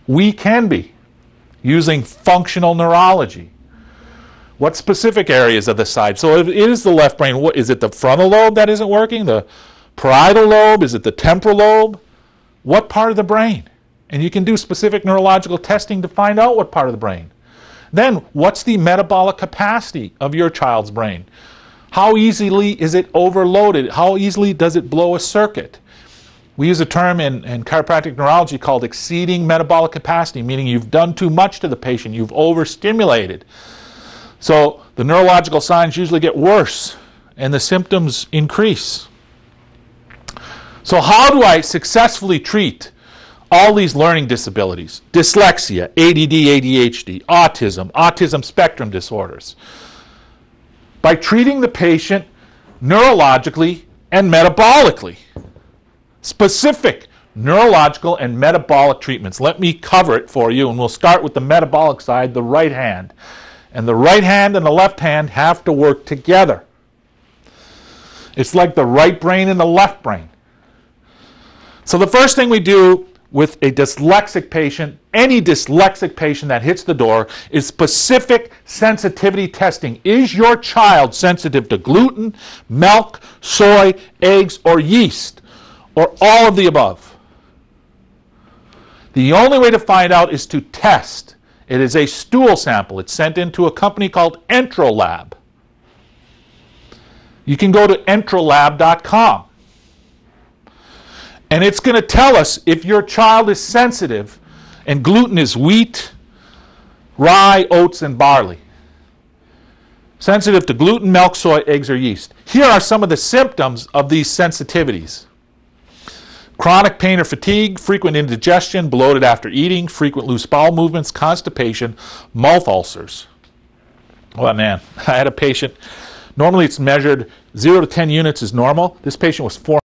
We can be, using functional neurology. What specific areas of the side? So if it is the left brain, what is it, the frontal lobe that isn't working? The parietal lobe? Is it the temporal lobe? What part of the brain? And you can do specific neurological testing to find out what part of the brain. Then, what's the metabolic capacity of your child's brain? How easily is it overloaded? How easily does it blow a circuit? We use a term in chiropractic neurology called exceeding metabolic capacity, meaning you've done too much to the patient, you've overstimulated. So the neurological signs usually get worse and the symptoms increase. So how do I successfully treat all these learning disabilities? Dyslexia, ADD, ADHD, autism spectrum disorders. By treating the patient neurologically and metabolically. Specific neurological and metabolic treatments. Let me cover it for you, and we'll start with the metabolic side, the right hand. And the right hand and the left hand have to work together. It's like the right brain and the left brain. So the first thing we do with a dyslexic patient, any dyslexic patient that hits the door, is specific sensitivity testing. Is your child sensitive to gluten, milk, soy, eggs, or yeast, or all of the above? The only way to find out is to test. It is a stool sample. It's sent into a company called EntroLab. You can go to entrolab.com. And it's going to tell us if your child is sensitive, and gluten is wheat, rye, oats, and barley. Sensitive to gluten, milk, soy, eggs, or yeast. Here are some of the symptoms of these sensitivities. Chronic pain or fatigue, frequent indigestion, bloated after eating, frequent loose bowel movements, constipation, mouth ulcers. Oh man, I had a patient, normally it's measured 0 to 10 units is normal. This patient was 4